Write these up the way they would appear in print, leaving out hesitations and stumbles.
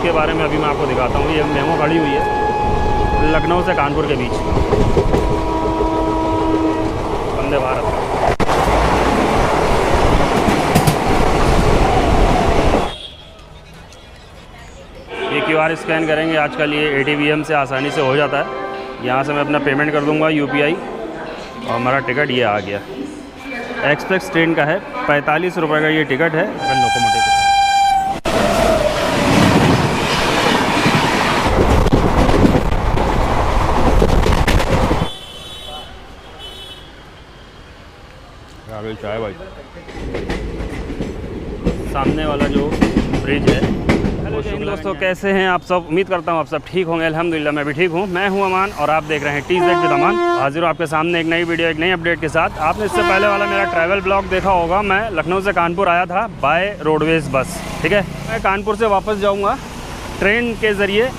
उसके बारे में अभी मैं आपको दिखाता हूँ। ये मेमो खड़ी हुई है लखनऊ से कानपुर के बीच, वंदे भारत। ये QR स्कैन करेंगे, आजकल ये ATVM से आसानी से हो जाता है। यहाँ से मैं अपना पेमेंट कर दूँगा UPI और हमारा टिकट ये आ गया। एक्सप्रेस ट्रेन का है, 45 रुपये का ये टिकट है लोकोमोटिव का। चाय भाई, सामने वाला जो ब्रिज है। हेलो दोस्तों, कैसे हैं आप सब? उम्मीद करता हूँ आप सब ठीक होंगे। अल्हम्दुलिल्लाह मैं भी ठीक हूँ। मैं हूँ अमान और आप देख रहे हैं TZ विद अमान। हाजिर हूँ आपके सामने एक नई वीडियो, एक नई अपडेट के साथ। आपने इससे पहले वाला मेरा ट्रैवल ब्लॉग देखा होगा। मैं लखनऊ से कानपुर आया था बाय रोडवेज़ बस, ठीक है। मैं कानपुर से वापस जाऊँगा ट्रेन के ज़रिए,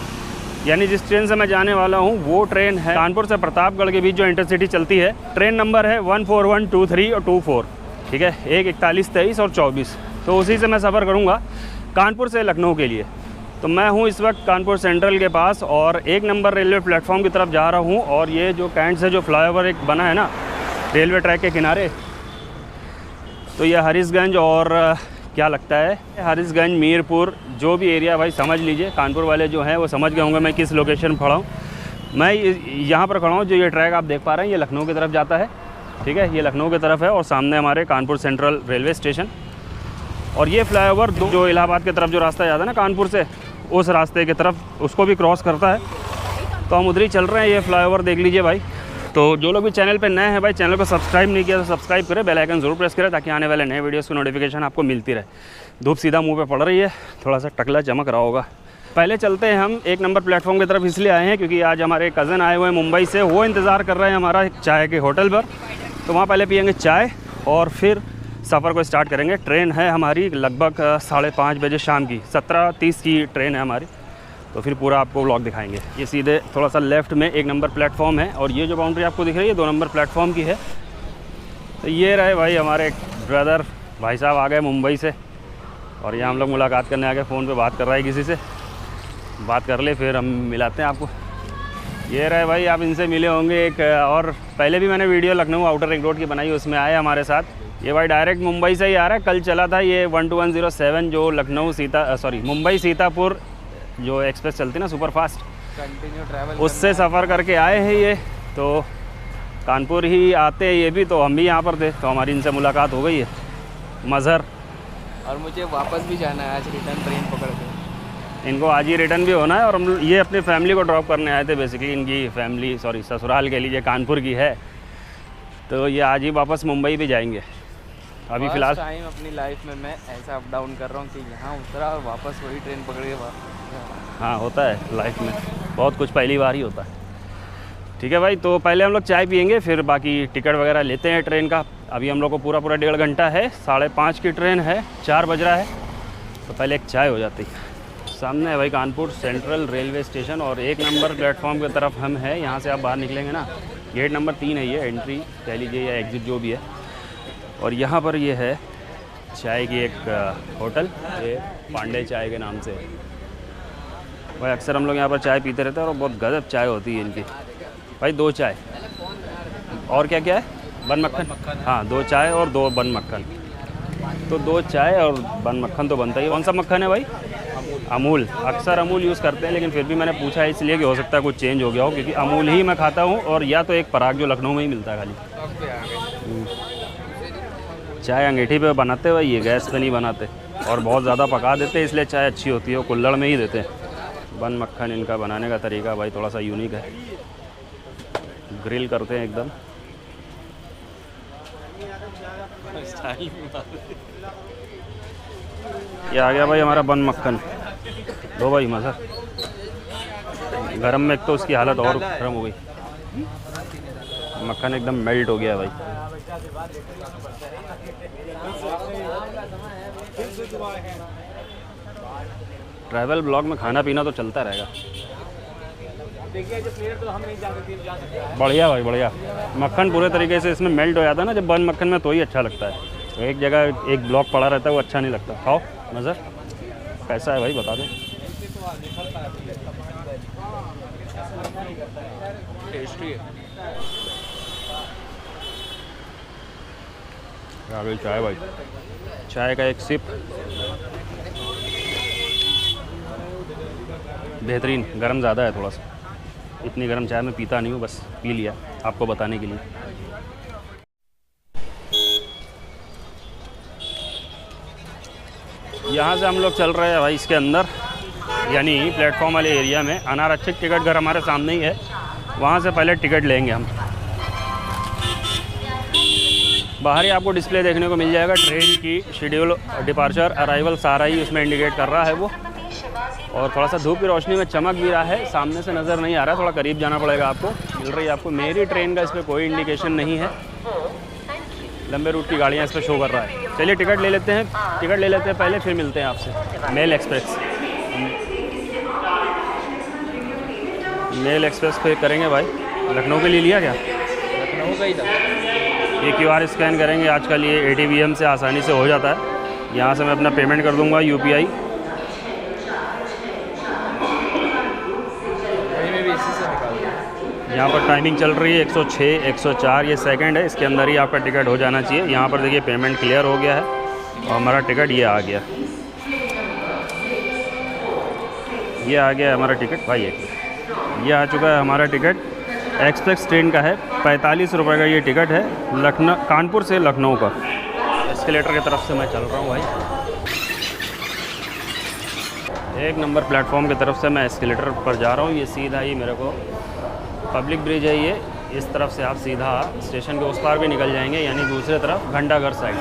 यानी जिस ट्रेन से मैं जाने वाला हूँ वो ट्रेन है कानपुर से प्रतापगढ़ के बीच जो इंटरसिटी चलती है। ट्रेन नंबर है 141, 23 और 24, ठीक है। 1, 41, 23 और 24। तो उसी से मैं सफ़र करूँगा कानपुर से लखनऊ के लिए। तो मैं हूँ इस वक्त कानपुर सेंट्रल के पास और 1 नंबर रेलवे प्लेटफॉर्म की तरफ जा रहा हूँ। और ये जो कैंट से जो फ्लाईओवर एक बना है ना रेलवे ट्रैक के किनारे, तो ये हरीशगंज और क्या लगता है हरीशगंज, मीरपुर, जो भी एरिया भाई समझ लीजिए। कानपुर वाले जो हैं वो समझ गए होंगे मैं किस लोकेशन पर खड़ा हूँ। मैं यहाँ पर खड़ा हूँ। जो ये ट्रैक आप देख पा रहे हैं ये लखनऊ की तरफ जाता है, ठीक है। ये लखनऊ की तरफ है और सामने हमारे कानपुर सेंट्रल रेलवे स्टेशन। और ये फ्लाईओवर जो इलाहाबाद की तरफ जो रास्ता जाता है ना कानपुर से, उस रास्ते की तरफ उसको भी क्रॉस करता है। तो हम उधर ही चल रहे हैं। ये फ्लाईओवर देख लीजिए भाई। तो जो लोग भी चैनल पे नए हैं भाई, चैनल को सब्सक्राइब नहीं किया तो सब्सक्राइब करें, बेल आइकन ज़रूर प्रेस करें ताकि आने वाले नए वीडियोस की नोटिफिकेशन आपको मिलती रहे। धूप सीधा मुंह पे पड़ रही है, थोड़ा सा टकला चमक रहा होगा। पहले चलते हैं हम 1 नंबर प्लेटफॉर्म की तरफ, इसलिए आए हैं क्योंकि आज हमारे कज़न आए हुए हैं मुंबई से। वो इंतज़ार कर रहे हैं हमारा एक चाय के होटल पर। तो वहाँ पहले पियेंगे चाय और फिर सफ़र को स्टार्ट करेंगे। ट्रेन है हमारी लगभग 5:30 बजे शाम की, 17:30 की ट्रेन है हमारी। तो फिर पूरा आपको व्लॉग दिखाएंगे। ये सीधे थोड़ा सा लेफ़्ट में 1 नंबर प्लेटफॉर्म है और ये जो बाउंड्री आपको दिख रही है 2 नंबर प्लेटफॉर्म की है। तो ये रहे भाई हमारे ब्रदर, भाई साहब आ गए मुंबई से और यहाँ हम लोग मुलाकात करने आ गए। फ़ोन पे बात कर रहा है किसी से, बात कर ले फिर हम मिलाते हैं आपको। ये रहे भाई, आप इनसे मिले होंगे। एक और पहले भी मैंने video Lucknow outer ring road की बनाई, उसमें आए हमारे साथ। ये भाई डायरेक्ट मुंबई से ही आ रहा है। कल चला था ये 12107 जो लखनऊ मुंबई सीतापुर जो एक्सप्रेस चलती ना सुपर फास्ट, कंटिन्यू ट्रैवल, उससे सफ़र करके आए हैं ये। तो कानपुर ही आते हैं ये भी, तो हम भी यहाँ पर थे तो हमारी इनसे मुलाकात हो गई है। मज़हर, और मुझे वापस भी जाना है आज रिटर्न ट्रेन पकड़ के। इनको आज ही रिटर्न भी होना है और हम ये अपनी फैमिली को ड्रॉप करने आए थे। बेसिकली इनकी फैमिली ससुराल के लिए कानपुर की है, तो ये आज ही वापस मुंबई भी जाएंगे। अभी फ़िलहाल टाइम अपनी लाइफ में मैं ऐसा अप डाउन कर रहा हूँ कि यहाँ उतरा और वापस वही ट्रेन पकड़ के। हाँ, होता है लाइफ में, बहुत कुछ पहली बार ही होता है। ठीक है भाई, तो पहले हम लोग चाय पियेंगे, फिर बाकी टिकट वगैरह लेते हैं ट्रेन का। अभी हम लोग को पूरा 1.5 घंटा है, 5:30 की ट्रेन है, 4 बज रहा है। तो पहले एक चाय हो जाती है। सामने है भाई कानपुर सेंट्रल रेलवे स्टेशन और 1 नंबर प्लेटफॉर्म की तरफ हम हैं। यहाँ से आप बाहर निकलेंगे ना, गेट नंबर 3 है ये, एंट्री कह लीजिए या एग्ज़िट जो भी है। और यहाँ पर ये है चाय की एक होटल, ये पांडे चाय के नाम से। भाई अक्सर हम लोग यहाँ पर चाय पीते रहते हैं और बहुत गजब चाय होती है इनकी भाई। 2 चाय और क्या क्या है, बन मक्खन। हाँ, 2 चाय और 2 बन मक्खन। तो 2 चाय और बन मक्खन तो बनता ही। कौन सा मक्खन है भाई? अमूल। अक्सर अमूल यूज़ करते हैं, लेकिन फिर भी मैंने पूछा इसलिए कि हो सकता है कुछ चेंज हो गया हो, क्योंकि अमूल ही मैं खाता हूँ और या तो एक पराग जो लखनऊ में ही मिलता है खाली। चाय अंगीठी पे बनाते भाई, ये गैस पे नहीं बनाते और बहुत ज़्यादा पका देते, इसलिए चाय अच्छी होती है, वो कुल्हड़ में ही देते हैं। बन मक्खन इनका बनाने का तरीका भाई थोड़ा सा यूनिक है, ग्रिल करते हैं एकदम। ये आ गया भाई हमारा बन मक्खन। दो भाई मज़ा। गरम में एक तो उसकी हालत और गर्म हो गई, मक्खन एकदम मेल्ट हो गया भाई। ट्रैवल ब्लॉग में खाना पीना तो चलता रहेगा। बढ़िया भाई बढ़िया। मक्खन पूरे तरीके से इसमें मेल्ट हो जाता है ना जब बन मक्खन में, तो ही अच्छा लगता है। तो एक जगह एक ब्लॉक पड़ा रहता है वो अच्छा नहीं लगता। खाओ नज़र, कैसा है भाई बता दें। टेस्टी है। आ गई चाय भाई, चाय का एक सिप बेहतरीन। गरम ज़्यादा है थोड़ा सा, इतनी गरम चाय मैं पीता नहीं हूँ, बस पी लिया आपको बताने के लिए। यहाँ से हम लोग चल रहे हैं भाई इसके अंदर, यानी प्लेटफॉर्म वाले एरिया में। अनारक्षित टिकट घर हमारे सामने ही है, वहाँ से पहले टिकट लेंगे हम। बाहर ही आपको डिस्प्ले देखने को मिल जाएगा, ट्रेन की शेड्यूल, डिपार्चर, अराइवल सारा ही उसमें इंडिकेट कर रहा है वो। और थोड़ा सा धूप की रोशनी में चमक भी रहा है, सामने से नज़र नहीं आ रहा है, थोड़ा करीब जाना पड़ेगा आपको। मिल रही है आपको मेरी ट्रेन का इस पर कोई इंडिकेशन नहीं है, लंबे रूट की गाड़ियाँ इस पर शो कर रहा है। चलिए टिकट ले लेते हैं, टिकट ले लेते हैं पहले, फिर मिलते हैं आपसे। मेल एक्सप्रेस, मेल एक्सप्रेस पे करेंगे भाई। लखनऊ के लिए लिया क्या? लखनऊ का ही था। ये QR स्कैन करेंगे, आजकल ये ATVM से आसानी से हो जाता है। यहाँ से मैं अपना पेमेंट कर दूँगा UPI। यहाँ पर टाइमिंग चल रही है 106, 104, ये सेकंड है, इसके अंदर ही आपका टिकट हो जाना चाहिए। यहाँ पर देखिए पेमेंट क्लियर हो गया है और हमारा टिकट ये आ गया, ये आ गया हमारा टिकट भाई। ये आ चुका है हमारा टिकट, एक्सप्रेस ट्रेन का है। 45 रुपये का ये टिकट है, लखनऊ, कानपुर से लखनऊ का। एस्केलेटर की तरफ से मैं चल रहा हूँ भाई, 1 नंबर प्लेटफॉर्म की तरफ से मैं एस्केलेटर पर जा रहा हूँ। ये सीधा ही मेरे को पब्लिक ब्रिज है, ये इस तरफ से आप सीधा स्टेशन के उस पार भी निकल जाएंगे, यानी दूसरे तरफ घंटाघर साइड।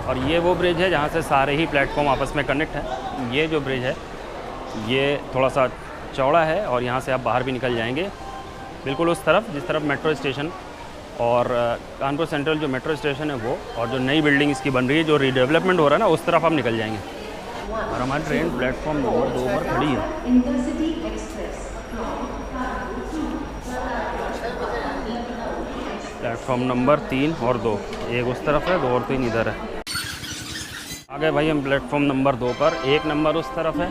और ये वो ब्रिज है जहाँ से सारे ही प्लेटफॉर्म आपस में कनेक्ट हैं। ये जो ब्रिज है ये थोड़ा सा चौड़ा है और यहाँ से आप बाहर भी निकल जाएंगे बिल्कुल उस तरफ जिस तरफ मेट्रो स्टेशन और कानपुर सेंट्रल जो मेट्रो स्टेशन है वो, और जो नई बिल्डिंग इसकी बन रही है, जो रीडेवलपमेंट हो रहा है ना, उस तरफ आप निकल जाएंगे। और हमारी ट्रेन प्लेटफॉर्म नंबर 2 पर खड़ी है। प्लेटफॉर्म नंबर 3 और 2, एक उस तरफ है, 2 और 3 इधर है। आ गए भाई हम प्लेटफॉर्म नंबर 2 पर, 1 नंबर उस तरफ है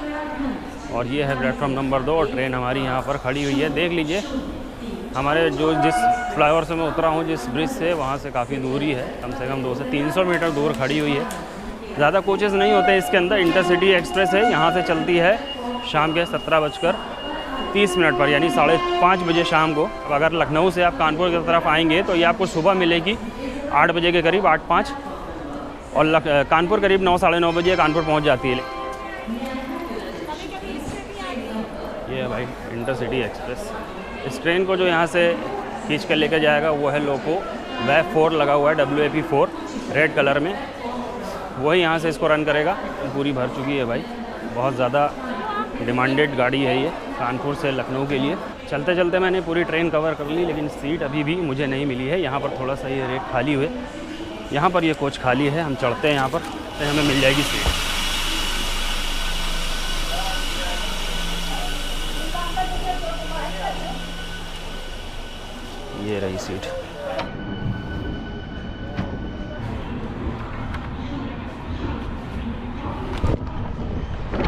और ये है प्लेटफॉर्म नंबर 2 और ट्रेन हमारी यहाँ पर खड़ी हुई है। देख लीजिए हमारे जिस फ्लाईओवर से मैं उतरा हूँ, जिस ब्रिज से, वहाँ से काफ़ी दूरी है, कम से कम 200 से 300 मीटर दूर खड़ी हुई है। ज़्यादा कोचेज़ नहीं होते इसके अंदर, इंटरसिटी एक्सप्रेस है, यहाँ से चलती है शाम के 17:30 पर, यानी 5:30 बजे शाम को। अब अगर लखनऊ से आप कानपुर की तरफ आएंगे तो ये आपको सुबह मिलेगी 8 बजे के करीब, 8:05, और कानपुर करीब 9, 9:30 बजे कानपुर पहुँच जाती है। ये है भाई इंटरसिटी एक्सप्रेस। इस ट्रेन को जो यहाँ से खींच कर लेकर जाएगा वो है लोको WAP 4 लगा हुआ है, WAP 4 रेड कलर में, वही यहाँ से इसको रन करेगा। पूरी भर चुकी है भाई, बहुत ज़्यादा डिमांडेड गाड़ी है ये कानपुर से लखनऊ के लिए। चलते चलते मैंने पूरी ट्रेन कवर कर ली, लेकिन सीट अभी भी मुझे नहीं मिली है। यहाँ पर थोड़ा सा ये रेट खाली हुए, यहाँ पर ये कोच खाली है, हम चढ़ते हैं यहाँ पर तो हमें मिल जाएगी सीट। ये रही सीट।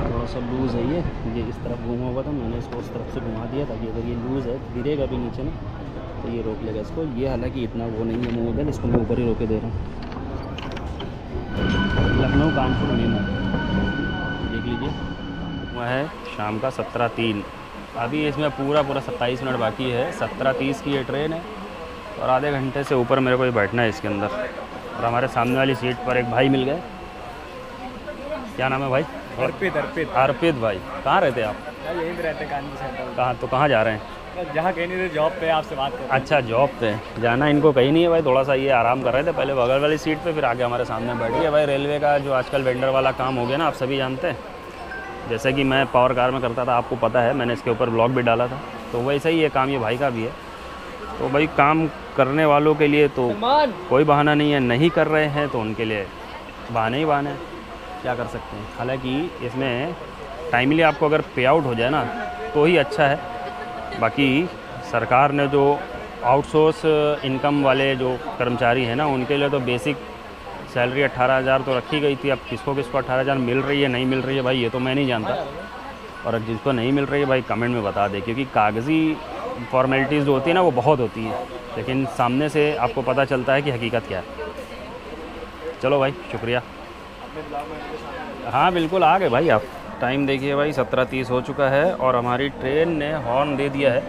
थोड़ा सा लूज़ है ये इस तरफ घूमा हुआ था, मैंने इसको उस तरफ से घुमा दिया ताकि अगर ये लूज़ है, गिरेगा भी नीचे में तो ये रोक लेगा इसको। ये हालांकि इतना वो नहीं है मूवेबल, इसको मैं ऊपर ही रोके दे रहा हूँ। लखनऊ कानपुर मेमो देख लीजिए, वह है शाम का 17:03। अभी इसमें पूरा 27 मिनट बाकी है। 17:30 की ये ट्रेन है और आधे घंटे से ऊपर मेरे को बैठना है इसके अंदर। और हमारे सामने वाली सीट पर एक भाई मिल गए, क्या नाम है भाई? अर्पित भाई। कहाँ रहते आप? यहीं पे रहते कानपुर सेंट्रल। कहाँ तो कहाँ जा रहे हैं? जहाँ कहीं नहीं थे, जॉब पे आपसे बात कर। अच्छा जॉब पे जाना इनको कहीं नहीं है भाई, थोड़ा सा ये आराम कर रहे थे पहले बगल वाली सीट पे, फिर आगे हमारे सामने बैठ गए भाई। रेलवे का जो आजकल वेंडर वाला काम हो गया ना, आप सभी जानते हैं। जैसे कि मैं पावर कार में करता था, आपको पता है, मैंने इसके ऊपर ब्लॉग भी डाला था, तो वैसे ही ये काम ये भाई का भी है। तो भाई काम करने वालों के लिए तो कोई बहाना नहीं है, नहीं कर रहे हैं तो उनके लिए बहाने ही बहाने, क्या कर सकते हैं। हालांकि इसमें टाइमली आपको अगर पे आउट हो जाए ना तो ही अच्छा है। बाकी सरकार ने जो आउटसोर्स इनकम वाले जो कर्मचारी हैं ना, उनके लिए तो बेसिक सैलरी 18,000 तो रखी गई थी। अब किसको किसको 18,000 मिल रही है नहीं मिल रही है भाई, ये तो मैं नहीं जानता। और जिसको नहीं मिल रही है भाई कमेंट में बता दे, क्योंकि कागज़ी फॉर्मेलिटीज़ जो होती है ना वो बहुत होती हैं, लेकिन सामने से आपको पता चलता है कि हकीकत क्या है। चलो भाई शुक्रिया। हाँ बिल्कुल आ गए भाई आप। टाइम देखिए भाई 17:30 हो चुका है और हमारी ट्रेन ने हॉर्न दे दिया है।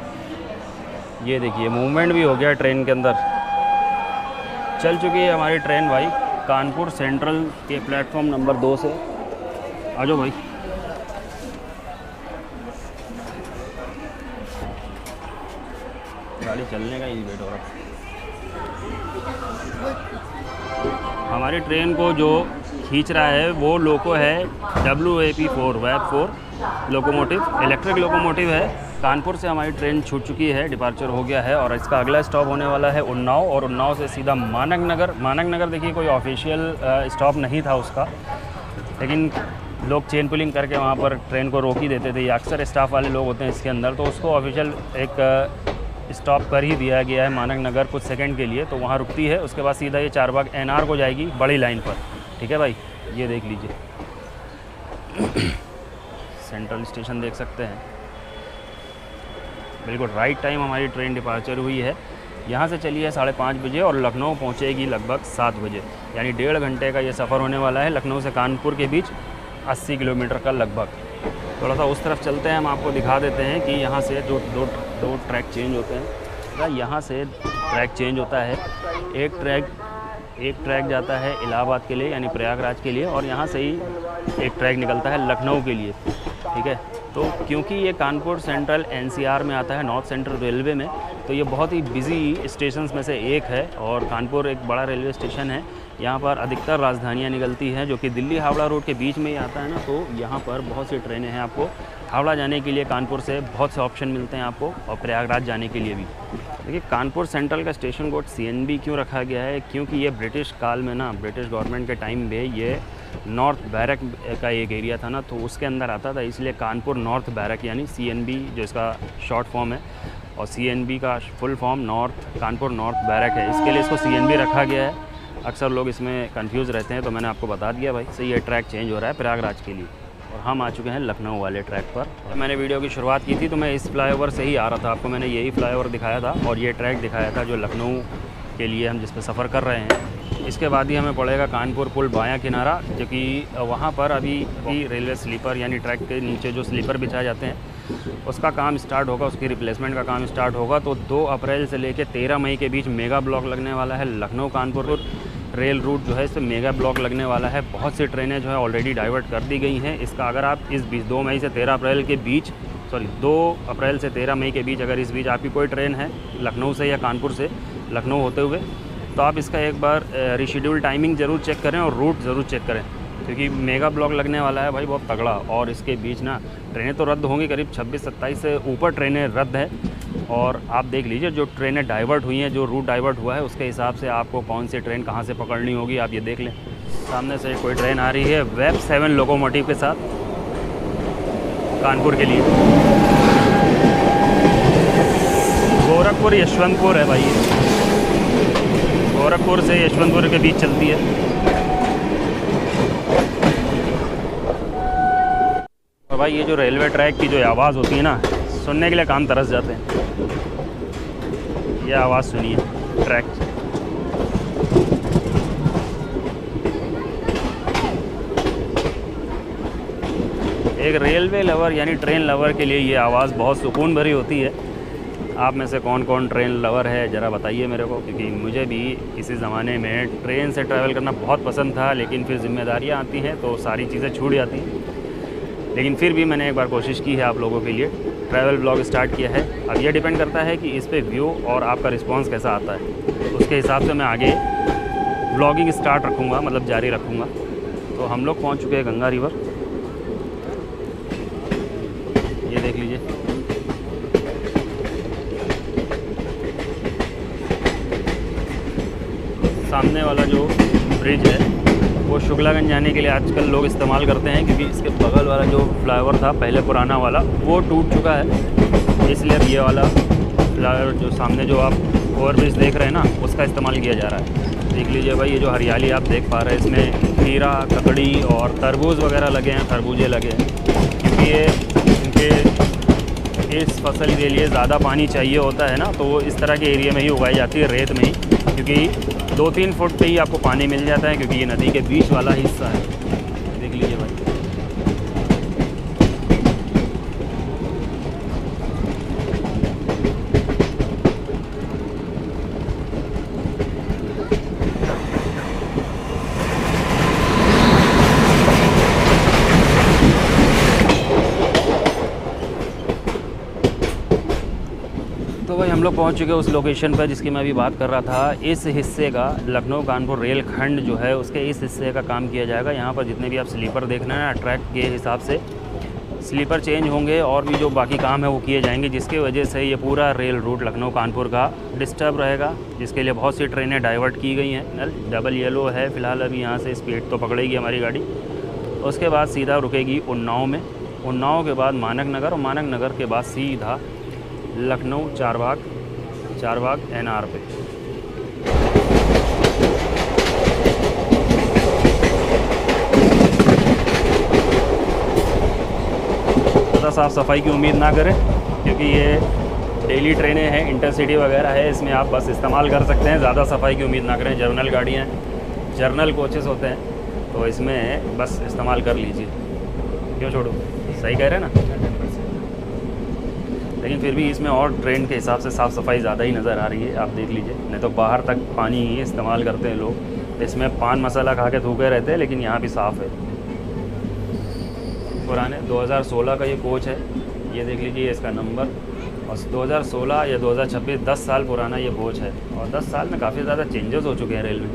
ये देखिए मूवमेंट भी हो गया ट्रेन के अंदर। चल चुकी है हमारी ट्रेन भाई कानपुर सेंट्रल के प्लेटफॉर्म नंबर 2 से। आ जाओ भाई। गाड़ी चलने का ही वेट हो रहा है। हमारी ट्रेन को जो खींच रहा है वो लोको है WAP4 वैप-4 लोकोमोटिव, इलेक्ट्रिक लोकोमोटिव है। कानपुर से हमारी ट्रेन छूट चुकी है, डिपार्चर हो गया है और इसका अगला स्टॉप होने वाला है उन्नाव, और उन्नाव से सीधा मानक नगर। मानक नगर देखिए कोई ऑफिशियल स्टॉप नहीं था उसका, लेकिन लोग चेन पुलिंग करके वहाँ पर ट्रेन को रोक ही देते थे। ये अक्सर स्टाफ वाले लोग होते हैं इसके अंदर, तो उसको ऑफिशियल एक स्टॉप कर ही दिया गया है मानक नगर कुछ सेकंड के लिए। तो वहाँ रुकती है, उसके बाद सीधा ये चारबाग NR को जाएगी बड़ी लाइन पर। ठीक है भाई, ये देख लीजिए सेंट्रल स्टेशन देख सकते हैं। बिल्कुल राइट टाइम हमारी ट्रेन डिपार्चर हुई है। यहाँ से चली है 5:30 बजे और लखनऊ पहुँचेगी लगभग 7 बजे, यानी 1.5 घंटे का ये सफ़र होने वाला है। लखनऊ से कानपुर के बीच 80 किलोमीटर का लगभग। थोड़ा सा उस तरफ चलते हैं, हम आपको दिखा देते हैं कि यहाँ से जो दो ट्रैक चेंज होते हैं। यहाँ से ट्रैक चेंज होता है, एक ट्रैक जाता है इलाहाबाद के लिए यानी प्रयागराज के लिए, और यहाँ से ही एक ट्रैक निकलता है लखनऊ के लिए। ठीक है, तो क्योंकि ये कानपुर सेंट्रल NCR में आता है, नॉर्थ सेंट्रल रेलवे में, तो ये बहुत ही बिजी स्टेशंस में से एक है। और कानपुर एक बड़ा रेलवे स्टेशन है, यहाँ पर अधिकतर राजधानियाँ निकलती हैं, जो कि दिल्ली हावड़ा रोड के बीच में ही आता है ना। तो यहाँ पर बहुत सी ट्रेनें हैं, आपको हावड़ा जाने के लिए कानपुर से बहुत से ऑप्शन मिलते हैं आपको, और प्रयागराज जाने के लिए भी। देखिए कानपुर सेंट्रल का स्टेशन कोड CNB क्यों रखा गया है, क्योंकि ये ब्रिटिश काल में ना, ब्रिटिश गवर्नमेंट के टाइम में ये नॉर्थ बैरक का एक एरिया था ना, तो उसके अंदर आता था, इसलिए कानपुर नॉर्थ बैरक यानी CNB जो इसका शॉर्ट फॉर्म है, और CNB का full form Kanpur north barrack है, इसके लिए इसको CNB रखा गया है। अक्सर लोग इसमें कंफ्यूज रहते हैं, तो मैंने आपको बता दिया भाई। सही, ये ट्रैक चेंज हो रहा है प्रयागराज के लिए और हम आ चुके हैं लखनऊ वाले ट्रैक पर। मैंने वीडियो की शुरुआत की थी तो मैं इस फ्लाईओवर से ही आ रहा था, आपको मैंने यही फ्लाईओवर दिखाया था और ये ट्रैक दिखाया था जो लखनऊ के लिए हम जिस पर सफ़र कर रहे हैं। इसके बाद ही हमें पड़ेगा कानपुर पुल बायां किनारा, जो कि वहाँ पर अभी रेलवे स्लीपर यानी ट्रैक के नीचे जो स्लीपर बिछाए जाते हैं उसका काम स्टार्ट होगा, उसकी रिप्लेसमेंट का काम स्टार्ट होगा। तो 2 अप्रैल से लेकर 13 मई के बीच मेगा ब्लॉक लगने वाला है। लखनऊ कानपुर रेल रूट जो है इस पर मेगा ब्लॉक लगने वाला है। बहुत सी ट्रेनें जो है ऑलरेडी डाइवर्ट कर दी गई हैं। इसका अगर आप इस बीच 2 मई से 13 अप्रैल के बीच 2 अप्रैल से 13 मई के बीच अगर इस बीच आपकी कोई ट्रेन है लखनऊ से या कानपुर से लखनऊ होते हुए, तो आप इसका एक बार रिशेड्यूल टाइमिंग ज़रूर चेक करें और रूट ज़रूर चेक करें, क्योंकि मेगा ब्लॉक लगने वाला है भाई बहुत तगड़ा। और इसके बीच ना ट्रेनें तो रद्द होंगी, करीब 26-27 से ऊपर ट्रेनें रद्द हैं। और आप देख लीजिए जो ट्रेनें डाइवर्ट हुई हैं, जो रूट डाइवर्ट हुआ है उसके हिसाब से आपको कौन सी ट्रेन कहाँ से पकड़नी होगी, आप ये देख लें। सामने से कोई ट्रेन आ रही है वैप-7 लोकोमोटिव के साथ कानपुर के लिए। गोरखपुर यशवंतपुर है भाई, गोरखपुर से यशवंतपुर के बीच चलती है। और भाई ये जो रेलवे ट्रैक की जो आवाज़ होती है ना, सुनने के लिए कान तरस जाते हैं। ये आवाज़ सुनिए ट्रैक। एक रेलवे लवर यानी ट्रेन लवर के लिए ये आवाज़ बहुत सुकून भरी होती है। आप में से कौन कौन ट्रेन लवर है ज़रा बताइए मेरे को, क्योंकि मुझे भी किसी ज़माने में ट्रेन से ट्रैवल करना बहुत पसंद था, लेकिन फिर जिम्मेदारियाँ आती हैं तो सारी चीज़ें छूट जाती हैं। लेकिन फिर भी मैंने एक बार कोशिश की है आप लोगों के लिए, ट्रैवल ब्लॉग स्टार्ट किया है। अब ये डिपेंड करता है कि इस पे व्यू और आपका रिस्पांस कैसा आता है, उसके हिसाब से मैं आगे ब्लॉगिंग स्टार्ट रखूँगा, मतलब जारी रखूँगा। तो हम लोग पहुँच चुके हैं गंगा रिवर, ये देख लीजिए। सामने वाला जो ब्रिज है वो शुक्लागंज जाने के लिए आजकल लोग इस्तेमाल करते हैं, क्योंकि इसके बगल वाला जो फ्लाईओवर था पहले पुराना वाला वो टूट चुका है, इसलिए अब ये वाला फ्लाईओवर जो सामने जो आप ओवरब्रिज देख रहे हैं ना, उसका इस्तेमाल किया जा रहा है। देख लीजिए भाई, ये जो हरियाली आप देख पा रहे हैं, इसमें खीरा, ककड़ी और तरबूज वगैरह लगे हैं, खरबूजे लगे हैं, क्योंकि ये इनके इस फसल के लिए ज़्यादा पानी चाहिए होता है ना, तो वो इस तरह के एरिया में ही उगाई जाती है, रेत में ही, क्योंकि 2-3 फुट पे ही आपको पानी मिल जाता है, क्योंकि ये नदी के बीच वाला हिस्सा है। देख लीजिए भाई, तो भाई हम लोग पहुंच चुके हैं उस लोकेशन पर जिसकी मैं अभी बात कर रहा था। इस हिस्से का लखनऊ कानपुर रेल खंड जो है, उसके इस हिस्से का काम किया जाएगा। यहाँ पर जितने भी आप स्लीपर देखना है ना, ट्रैक के हिसाब से स्लीपर चेंज होंगे और भी जो बाकी काम है वो किए जाएंगे, जिसकी वजह से ये पूरा रेल रूट लखनऊ कानपुर का डिस्टर्ब रहेगा, जिसके लिए बहुत सी ट्रेनें डाइवर्ट की गई हैं। डबल येलो है फ़िलहाल, अभी यहाँ से स्पीड तो पकड़ेगी हमारी गाड़ी। उसके बाद सीधा रुकेगी उन्नाव में, उन्नाव के बाद मानक नगर, और मानक नगर के बाद सीधा लखनऊ चारबाग NR पे। ज़्यादा साफ़ सफाई की उम्मीद ना करें, क्योंकि ये डेली ट्रेनें हैं, इंटरसिटी वगैरह है, इसमें आप बस इस्तेमाल कर सकते हैं। ज़्यादा सफाई की उम्मीद ना करें। जर्नल गाड़ियाँ, जर्नल कोचेस होते हैं, तो इसमें बस इस्तेमाल कर लीजिए। क्यों छोड़ो, सही कह रहे हैं ना। लेकिन फिर भी इसमें और ट्रेन के हिसाब से साफ़ सफाई ज़्यादा ही नज़र आ रही है, आप देख लीजिए। नहीं तो बाहर तक पानी ही इस्तेमाल करते हैं लोग, इसमें पान मसाला खा के थूके रहते हैं, लेकिन यहाँ भी साफ़ है। पुराने 2016 का ये कोच है, ये देख लीजिए इसका नंबर, और 2016 या 2026 10 साल पुराना ये कोच है, और 10 साल में काफ़ी ज़्यादा चेंजेस हो चुके हैं रेल में।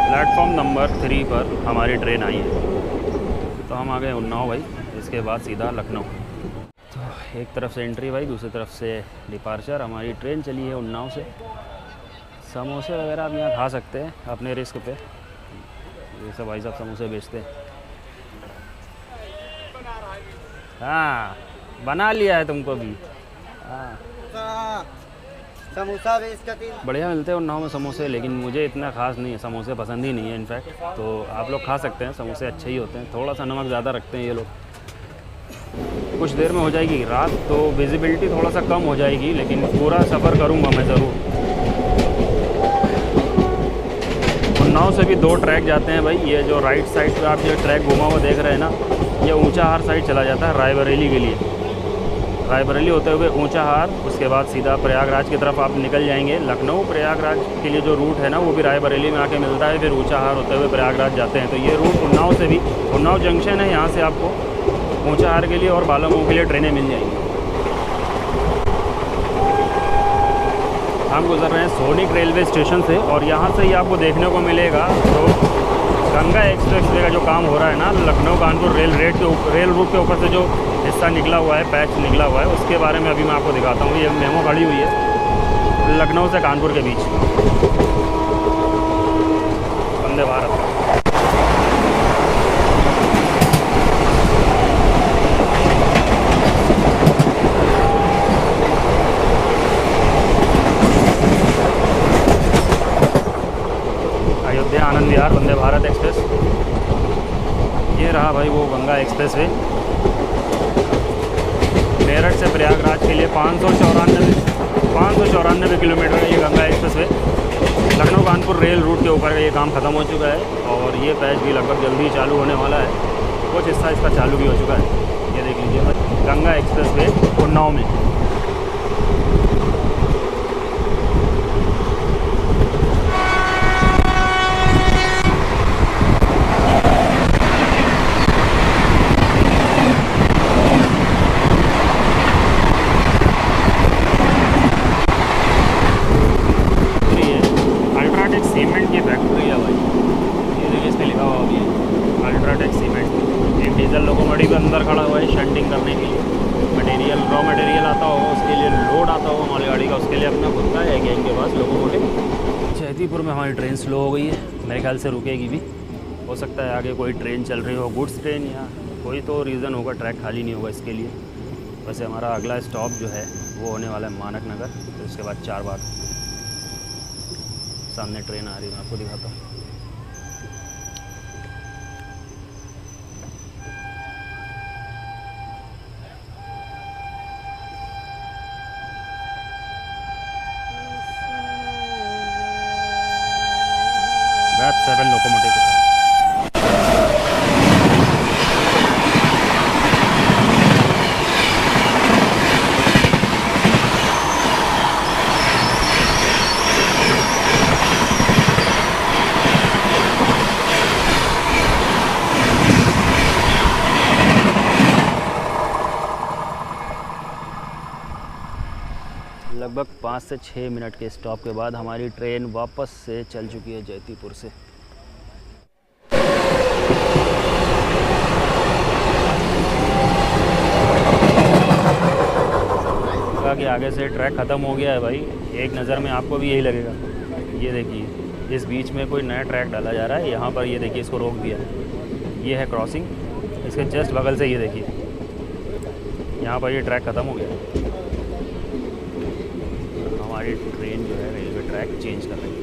प्लेटफॉर्म नंबर 3 पर हमारी ट्रेन आई है, तो हम आ गए उन्नाव भाई। इसके बाद सीधा लखनऊ। तो एक तरफ से एंट्री भाई, दूसरी तरफ से डिपार्चर। हमारी ट्रेन चली है उन्नाव से। समोसे वगैरह आप यहाँ खा सकते हैं अपने रिस्क पे। ये सब भाई साहब समोसे बेचते हैं। हाँ, बना लिया है तुमको भी। हाँ, समोसा बेचते बढ़िया मिलते हैं उन्नाव में समोसे, लेकिन मुझे इतना खास नहीं है, समोसे पसंद ही नहीं है इनफैक्ट। तो आप लोग खा सकते हैं, समोसे अच्छे ही होते हैं, थोड़ा सा नमक ज़्यादा रखते हैं ये लोग। कुछ देर में हो जाएगी रात, तो विजिबिलिटी थोड़ा सा कम हो जाएगी, लेकिन पूरा सफ़र करूँगा मैं ज़रूर। उन्नाव से भी 2 ट्रैक जाते हैं भाई। ये जो राइट साइड पर आप जो ट्रैक घुमा हुआ देख रहे हैं ना, ये ऊंचाहार साइड चला जाता है रायबरेली के लिए। रायबरेली होते हुए ऊंचाहार, उसके बाद सीधा प्रयागराज की तरफ आप निकल जाएंगे। लखनऊ प्रयागराज के लिए जो रूट है ना, वो भी रायबरेली में आके मिलता है, फिर ऊंचाहार होते हुए प्रयागराज जाते हैं। तो ये रूट उन्नाव से भी, उन्नाव जंक्शन है, यहाँ से आपको ऊंचाहार के लिए और बालामऊ के लिए ट्रेनें मिल जाएंगी। हम गुजर रहे हैं सोनिक रेलवे स्टेशन से, और यहाँ से ही आपको देखने को मिलेगा तो गंगा एक्सप्रेस वे का जो काम हो रहा है ना, लखनऊ कानपुर रेल रूट के ऊपर से जो हिस्सा निकला हुआ है, पैच निकला हुआ है, उसके बारे में अभी मैं आपको दिखाता हूँ। ये मेमो खड़ी हुई है लखनऊ से कानपुर के बीच, वंदे भारत का। अयोध्या आनंद विहार वंदे भारत एक्सप्रेस। ये रहा भाई वो गंगा एक्सप्रेस वे। मेरठ से प्रयागराज के लिए 594 594 किलोमीटर है ये Ganga express way. Lucknow Kanpur rail route के ऊपर ये काम ख़त्म हो चुका है और ये पैच भी लगभग जल्दी चालू होने वाला है। कुछ हिस्सा इसका चालू भी हो चुका है। ये देख लीजिए गंगा एक्सप्रेस वे उन्नाव में। अल्ट्राटेक सीमेंट की फैक्ट्री है भाई। ये देखिए इस पर लिखा हुआ अभी अल्ट्राटेक सीमेंट। एक डीजल लोकोमोटिव के अंदर खड़ा हुआ है शंटिंग करने के लिए। मटेरियल रॉ मटेरियल आता होगा उसके लिए, लोड आता होगा मालगाड़ी का, उसके लिए अपना खुद का है गैंग के पास लोकोमोटिव। जयतीपुर में हमारी ट्रेन स्लो हो गई है, मेरे ख्याल से रुकेगी भी। हो सकता है आगे कोई ट्रेन चल रही हो, गुड्स ट्रेन या कोई तो रीज़न होगा, ट्रैक खाली नहीं होगा इसके लिए। वैसे हमारा अगला स्टॉप जो है वो होने वाला है मानक नगर, तो उसके बाद चारबाग। सामने ट्रेन आ रही है, मैं आपको दिखाता हूँ। वैप 7 लोकोमोटिव के साथ। लगभग 5 से 6 मिनट के स्टॉप के बाद हमारी ट्रेन वापस से चल चुकी है जयतीपुर से। कि आगे से ट्रैक ख़त्म हो गया है भाई, एक नज़र में आपको भी यही लगेगा। ये देखिए इस बीच में कोई नया ट्रैक डाला जा रहा है। यहाँ पर ये देखिए इसको रोक दिया है। ये है क्रॉसिंग, इसके जस्ट बगल से ये देखिए यहाँ पर ये ट्रैक ख़त्म हो गया। हमारी ट्रेन जो है रेलवे ट्रैक चेंज कर रही है।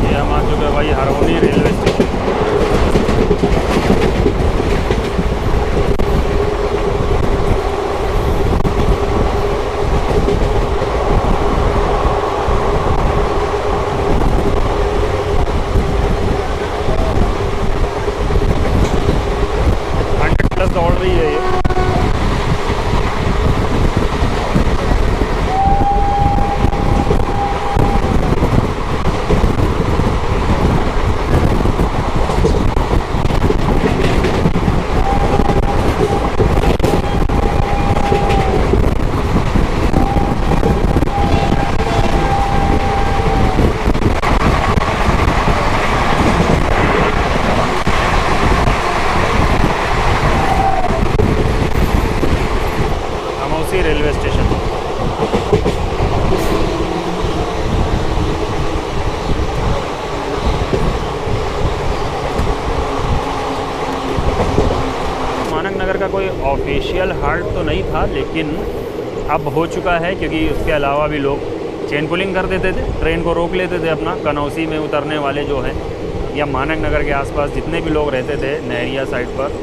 ये हम आ चुके हैं भाई हरौनी रेलवे स्टेशन। दौड़ रही है ये। रेलवे स्टेशन मानक नगर का कोई ऑफिशियल हाल्ट तो नहीं था, लेकिन अब हो चुका है, क्योंकि उसके अलावा भी लोग चेन पुलिंग कर देते थे, ट्रेन को रोक लेते थे अपना। कनौसी में उतरने वाले जो हैं या मानक नगर के आसपास जितने भी लोग रहते थे नहरिया साइड पर,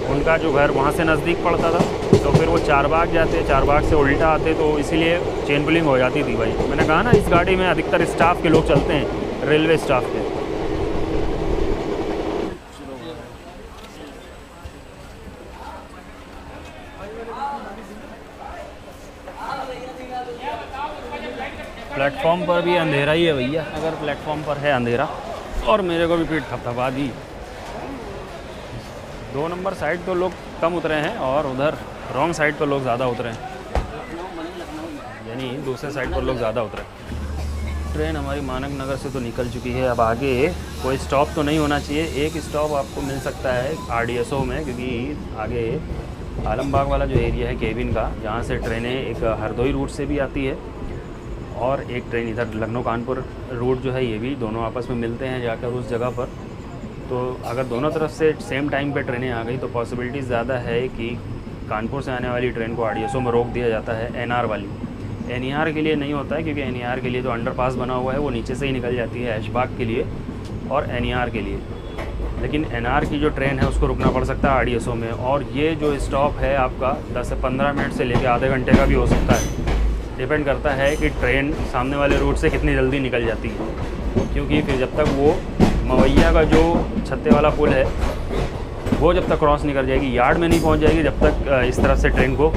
उनका जो घर वहाँ से नज़दीक पड़ता था, तो फिर वो चारबाग जाते, चारबाग से उल्टा आते, तो इसीलिए चेन पुलिंग हो जाती थी भाई। मैंने कहा ना, इस गाड़ी में अधिकतर स्टाफ के लोग चलते हैं, रेलवे स्टाफ के। प्लेटफॉर्म पर भी अंधेरा ही है भैया, अगर प्लेटफॉर्म पर है अंधेरा, और मेरे को भी पीठ थपथपा दी। 2 नंबर साइड तो लोग कम उतरे हैं और उधर रॉन्ग साइड पर लोग ज़्यादा उतरे हैं, यानी दूसरे साइड पर लोग ज़्यादा उतरे। ट्रेन हमारी मानक नगर से तो निकल चुकी है। अब आगे कोई स्टॉप तो नहीं होना चाहिए, एक स्टॉप आपको मिल सकता है RDSO में, क्योंकि आगे आलमबाग वाला जो एरिया है केबिन का, जहाँ से ट्रेनें एक हरदोई रूट से भी आती है और एक ट्रेन इधर लखनऊ कानपुर रूट जो है, ये भी दोनों आपस में मिलते हैं जाकर उस जगह पर। तो अगर दोनों तरफ से सेम टाइम पे ट्रेनें आ गई तो पॉसिबिलिटी ज़्यादा है कि कानपुर से आने वाली ट्रेन को RDSO में रोक दिया जाता है। NR वाली, NER के लिए नहीं होता है, क्योंकि NER के लिए तो अंडरपास बना हुआ है, वो नीचे से ही निकल जाती है ऐशबाग के लिए। और NER के लिए। लेकिन NR की जो ट्रेन है उसको रुकना पड़ सकता है RDSO में, और ये जो स्टॉप है आपका 10 से 15 मिनट से लेकर आधे घंटे का भी हो सकता है। डिपेंड करता है कि ट्रेन सामने वाले रूट से कितनी जल्दी निकल जाती है, क्योंकि फिर जब तक वो मवैया का जो छत्ते वाला पुल है वो जब तक क्रॉस नहीं कर जाएगी, यार्ड में नहीं पहुंच जाएगी, जब तक इस तरफ से ट्रेन को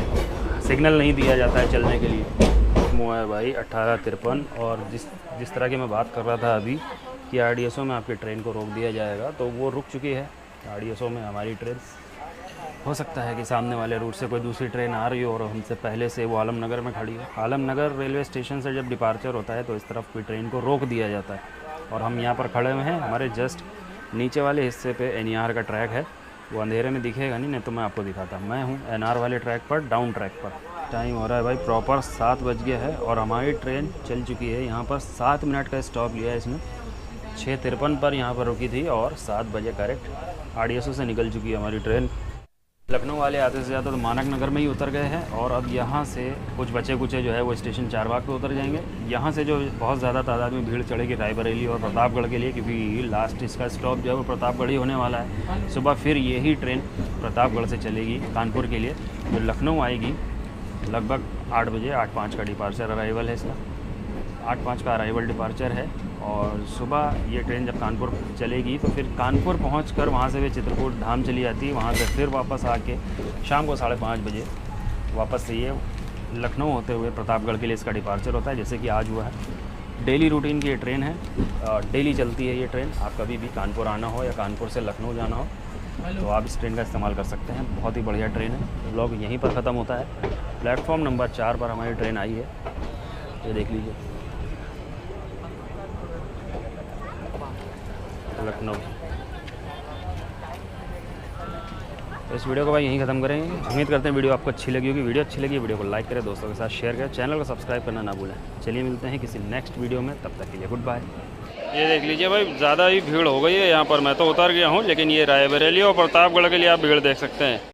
सिग्नल नहीं दिया जाता है चलने के लिए। वो है भाई 1853, और जिस तरह की मैं बात कर रहा था अभी कि RDSO में आपकी ट्रेन को रोक दिया जाएगा, तो वो रुक चुकी है RDSO में हमारी ट्रेन। हो सकता है कि सामने वाले रूट से कोई दूसरी ट्रेन आ रही हो और हमसे पहले से वो आलमनगर में खड़ी हो। आलमनगर रेलवे स्टेशन से जब डिपार्चर होता है तो इस तरफ की ट्रेन को रोक दिया जाता है, और हम यहाँ पर खड़े हुए हैं। हमारे जस्ट नीचे वाले हिस्से पे NER का ट्रैक है, वो अंधेरे में दिखेगा नहीं तो मैं आपको दिखाता। मैं हूँ NR वाले ट्रैक पर, डाउन ट्रैक पर। टाइम हो रहा है भाई प्रॉपर 7 बज गया है, और हमारी ट्रेन चल चुकी है। यहाँ पर 7 मिनट का स्टॉप लिया है इसने, 6:53 पर यहाँ पर रुकी थी, और 7 बजे करेक्ट RDSO से निकल चुकी है हमारी ट्रेन। लखनऊ वाले आते से ज़्यादा तो मानक नगर में ही उतर गए हैं, और अब यहाँ से कुछ बचे कुचे जो है वो स्टेशन चारबाग पे उतर जाएंगे। यहाँ से जो बहुत ज़्यादा तादाद में भीड़ चढ़ेगी रायबरेली और प्रतापगढ़ के लिए, क्योंकि लास्ट इसका स्टॉप जो है वो प्रतापगढ़ ही होने वाला है। सुबह फिर यही ट्रेन प्रतापगढ़ से चलेगी कानपुर के लिए, जो लखनऊ आएगी लगभग 8 बजे। 8:05 का डिपार्चर अराइवल है इसका, 8:05 का अराइवल डिपार्चर है। और सुबह ये ट्रेन जब कानपुर चलेगी तो फिर कानपुर पहुंचकर वहाँ से वे चित्रकूट धाम चली जाती है, वहाँ से फिर वापस आके शाम को 5:30 बजे वापस से ये लखनऊ होते हुए प्रतापगढ़ के लिए इसका डिपार्चर होता है, जैसे कि आज हुआ है। डेली रूटीन की ये ट्रेन है, डेली चलती है ये ट्रेन। आप कभी भी कानपुर आना हो या कानपुर से लखनऊ जाना हो तो आप इस ट्रेन का इस्तेमाल कर सकते हैं। बहुत ही बढ़िया ट्रेन है। ब्लॉग यहीं पर ख़त्म होता है। प्लेटफॉर्म नंबर 4 पर हमारी ट्रेन आई है, ये देख लीजिए, लखनऊ। तो इस वीडियो को भाई यहीं ख़त्म करेंगे। उम्मीद करते हैं वीडियो आपको अच्छी लगी होगी। वीडियो अच्छी लगी वीडियो को लाइक करें, दोस्तों के साथ शेयर करें, चैनल को सब्सक्राइब करना ना भूलें। चलिए मिलते हैं किसी नेक्स्ट वीडियो में, तब तक के लिए गुड बाय। ये देख लीजिए भाई, ज़्यादा ही भीड़ हो गई है यहाँ पर। मैं तो उतर गया हूँ, लेकिन ये रायबरेली और प्रतापगढ़ के लिए आप भीड़ देख सकते हैं।